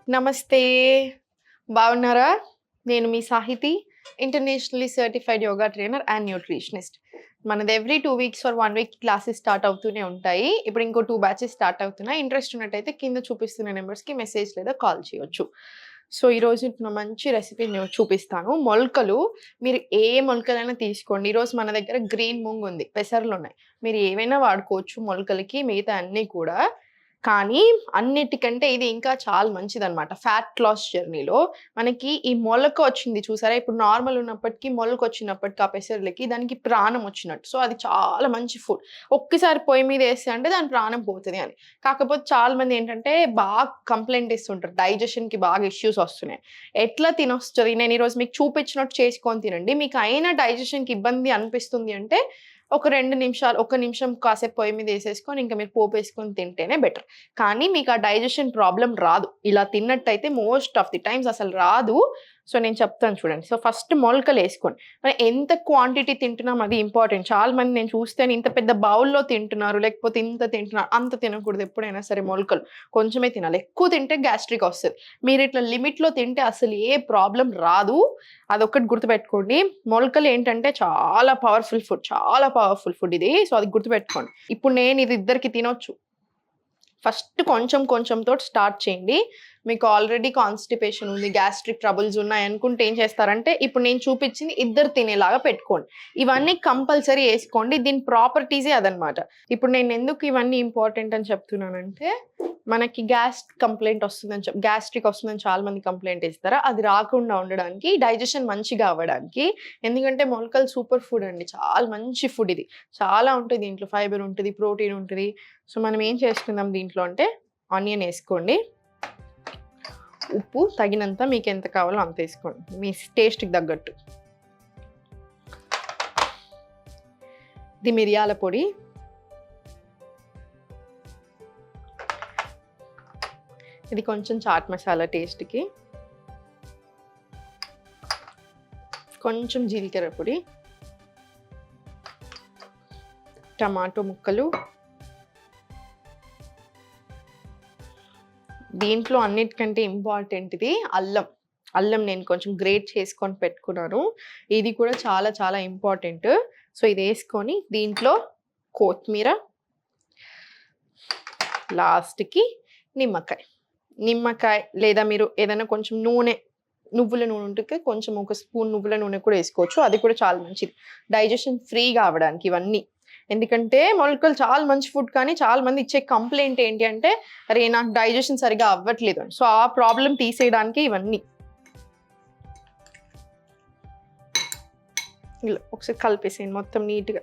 నమస్తే. బాగున్నారా? నేను మీ Sahithi, internationally certified yoga trainer and nutritionist. మనది every 2 weeks or 1 week classes start అవుతూనే ఉంటాయి. ఇప్పుడు ఇంకో 2 బ్యాచెస్ స్టార్ట్ అవుతున్నాయి. ఇంట్రెస్ట్ ఉన్నట్టయితే కింద చూపిస్తున్న నెంబర్స్‌కి మెసేజ్ లేదా కాల్ చేయొచ్చు. సో, ఈరోజు మంచి రెసిపీ నేను చూపిస్తాను. మొలకలు మీరు ఏ మొలకలైనా తీసుకోండి. ఈరోజు మన దగ్గర గ్రీన్ మూంగ్ ఉంది. పెసర్లున్నాయి. మీరు ఏవైనా వాడుకోవచ్చు మొలకలకి. మిగతా అన్నీ కూడా. కానీ అన్నిటికంటే ఇది ఇంకా చాలా మంచిదనమాట. ఫ్యాట్ లాస్ జర్నీలో మనకి ఈ మొలక వచ్చింది చూసారా? ఇప్పుడు నార్మల్ ఉన్నప్పటికి మొలకొచ్చినప్పటికి ఆ పెసర్లకి దానికి ప్రాణం వచ్చినట్టు. సో, అది చాలా మంచి ఫుడ్. ఒక్కసారి పొయ్యి మీద ఏస్తే అంటే దాని ప్రాణం పోతది అని. కాకపోతే చాలా మంది ఏంటంటే బాగా కంప్లెయింట్ ఇస్తుంటారు. డైజెషన్‌కి బాగా ఇష్యూస్ వస్తున్నాయి. ఎట్లా తినొస్తది? నేను ఈరోజు మీకు చూపించినట్టు చేసుకొని తినండి. మీకు అయినా డైజెషన్‌కి ఇబ్బంది అనిపిస్తుంది అంటే ఒక 2 నిమిషాలు, ఒక నిమిషం కాసేపు పొయ్యి మీద ఏసేసుకొని ఇంక మీరు పోపేసుకొని తింటేనే బెటర్. కానీ మీకు ఆ డైజెషన్ ప్రాబ్లమ్ రాదు. ఇలా తిన్నట్టయితే మోస్ట్ ఆఫ్ ది టైమ్స్ అసలు రాదు. సో, నేను చెప్తాను చూడండి. సో, ఫస్ట్ మొలకలేసుకోండి. మరి ఎంత క్వాంటిటీ తింటున్నాం అది ఇంపార్టెంట్. చాలా మంది నేను చూస్తేనే ఇంత పెద్ద బౌల్‌లో తింటున్నారు, లేకపోతే ఇంత తింటున్నారు. అంత తినకూడదు ఎప్పుడైనా సరే మొలకలు. కొంచెమే తినాలి. ఎక్కువ తింటే గ్యాస్ట్రిక్ వస్తది. మీరు ఇట్లా లిమిట్‌లో తింటే అసలు ఏ ప్రాబ్లమ్ రాదు. అదొక్కటి గుర్తుపెట్టుకోండి. మొలకలు ఏంటంటే చాలా పవర్‌ఫుల్ ఫుడ్. చాలా పవర్‌ఫుల్ ఫుడ్ ఇది. సో, అది గుర్తుపెట్టుకోండి. ఇప్పుడు నేను ఇది ఇద్దరికి తినొచ్చు. ఫస్ట్ కొంచెం కొంచెంతోటి స్టార్ట్ చేయండి. మీకు ఆల్రెడీ కాన్‌స్టిపేషన్ ఉంది, గ్యాస్ట్రిక్ ట్రబుల్స్ ఉన్నాయనుకుంటే ఏం చేస్తారంటే, ఇప్పుడు నేను చూపించింది ఇద్దరు తినేలాగా పెట్టుకోండి. ఇవన్నీ కంపల్సరీ ఏసుకోండి. దీని ప్రాపర్టీసే అదనమాట. ఇప్పుడు నేను ఎందుకు ఇవన్నీ ఇంపార్టెంట్ అని చెప్తున్నానంటే, మనకి గ్యాస్ట్రిక్ వస్తుందని చాలా మంది కంప్లెయింట్ ఇస్తారు. అది రాకుండా ఉండడానికి, డైజెషన్ మంచిగా అవ్వడానికి. ఎందుకంటే మొలకలు సూపర్ ఫుడ్ అండి. చాలా మంచి ఫుడ్ ఇది. చాలా ఉంటది దీంట్లో. ఫైబర్ ఉంటది, ప్రోటీన్ ఉంటది. సో, మనం ఏం చేసుకుందాం దీంట్లో అంటే ఆనియన్ ఏసుకోండి. ఉప్పు తగినంత మీకెంత కావాలో అంత ఏసుకోండి. మీ టేస్ట్‌కి తగ్గట్టు. ఇది మిరియాల పొడి. ఇది కొంచెం చాట్ మసాలా టేస్ట్‌కి. కొంచెం జీలకర్ర పొడి. టమాటో ముక్కలు. దీంట్లో అన్నిటికంటే ఇంపార్టెంట్‌ది అల్లం. అల్లం నేను కొంచెం గ్రేట్ చేసుకొని పెట్టుకున్నాను. ఇది కూడా చాలా చాలా ఇంపార్టెంట్. సో, ఇదేసుకొని దీంట్లో కొత్తిమీర, లాస్ట్‌కి నిమ్మకాయ లేదా మీరు ఏదైనా కొంచెం నువ్వుల నూనె ఉంటే కొంచెం ఒక స్పూన్ నువ్వుల నూనె కూడా ఏసుకోవచ్చు. అది కూడా చాలా మంచిది. డైజెషన్ ఫ్రీగా అవ్వడానికి ఇవన్నీ. ఎందుకంటే మొలకలు చాలా మంచి ఫుడ్, కానీ చాలా మంది ఇచ్చే కంప్లెయింట్ ఏంటి అంటే, అరే నాకు డైజెషన్ సరిగ్గా అవ్వట్లేదు అని. సో, ఆ ప్రాబ్లమ్ తీసేయడానికి ఇవన్నీ. ఇలా ఒకసారి కలిపేసేయండి మొత్తం నీట్‌గా.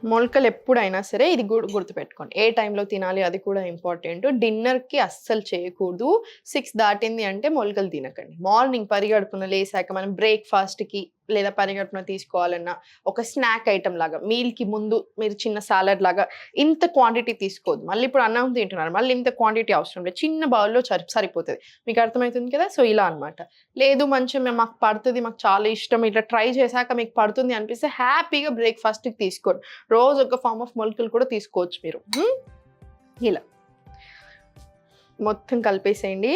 మొలకలు ఎప్పుడైనా సరే ఇది గుర్తుపెట్టుకోండి. ఏ టైంలో తినాలి అది కూడా ఇంపార్టెంట్. డిన్నర్‌కి అస్సలు చేయకూడదు. 6 దాటింది అంటే మొలకలు తినకండి. మార్నింగ్ పరిగడుపున లేసాక మనం బ్రేక్‌ఫాస్ట్‌కి లేదా పరిగడుపున తీసుకోవాలన్నా ఒక స్నాక్ ఐటెమ్ లాగా మీల్‌కి ముందు మీరు చిన్న సాలడ్ లాగా ఇంత క్వాంటిటీ తీసుకోవద్దు. మళ్ళీ ఇప్పుడు అన్నం తింటున్నారు. మళ్ళీ ఇంత క్వాంటిటీ అవసరం లేదు. చిన్న బౌల్‌లో సరిపోతది. మీకు అర్థమవుతుంది కదా! సో, ఇలా అన్నమాట. లేదు మంచిగా మాకు పడుతది, మాకు చాలా ఇష్టం, ఇట్లా ట్రై చేశాక మీకు పడుతుంది అనిపిస్తే హ్యాపీగా బ్రేక్‌ఫాస్ట్‌కి తీసుకోండి. రోజు ఒక ఫార్మ్ ఆఫ్ మొలకలు కూడా తీసుకోవచ్చు మీరు. ఇలా మొత్తం కలిపేసేయండి.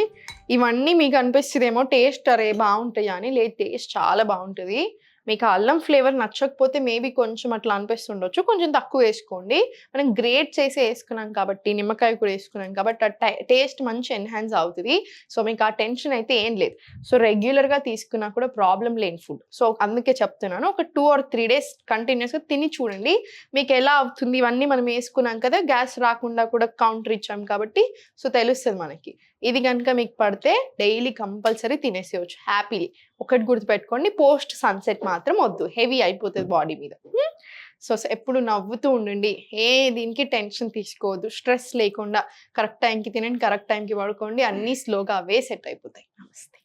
ఇవన్నీ మీకు అనిపిస్తదేమో టేస్ట్ అరే బావుంటాయా అని. లేదు, టేస్ట్ చాలా బావుంటది. మీకు ఆ అల్లం ఫ్లేవర్ నచ్చకపోతే మేబీ కొంచెం అట్లా అనిపిస్తుండొచ్చు. కొంచెం తక్కువ వేసుకోండి. మనం గ్రేట్ చేసి వేసుకున్నాం కాబట్టి, నిమ్మకాయ కూడా వేసుకున్నాం కాబట్టి ఆ టేస్ట్ మంచి ఎన్హాన్స్ అవుతది. సో, మీకు ఆ టెన్షన్ అయితే ఏం లేదు. సో, రెగ్యులర్‌గా తీసుకున్నా కూడా ప్రాబ్లమ్ లేని ఫుడ్. సో, అందుకే చెప్తున్నాను. ఒక 2 ఆర్ 3 డేస్ కంటిన్యూస్‌గా తిని చూడండి. మీకు ఎలా అవుతుంది. ఇవన్నీ మనం వేసుకున్నాం కదా! గ్యాస్ రాకుండా కూడా కౌంటర్ ఇచ్చాం కాబట్టి సో, తెలుస్తది మనకి. ఇది గనుక మీకు పడితే డైలీ కంపల్సరీ తినేసేయొచ్చు హ్యాపీలీ. ఒకటి గుర్తుపెట్టుకోండి, పోస్ట్ సన్‌సెట్ మాత్రం వద్దు. హెవీ అయిపోతది బాడీ మీద. సో, ఎప్పుడు నవ్వుతూ ఉండండి. దీనికి టెన్షన్ తీసుకోవద్దు. స్ట్రెస్ లేకుండా కరెక్ట్ టైంకి తినండి, కరెక్ట్ టైంకి పడుకోండి. అన్నీ స్లోగా అవే సెట్ అయిపోతాయి. నమస్తే.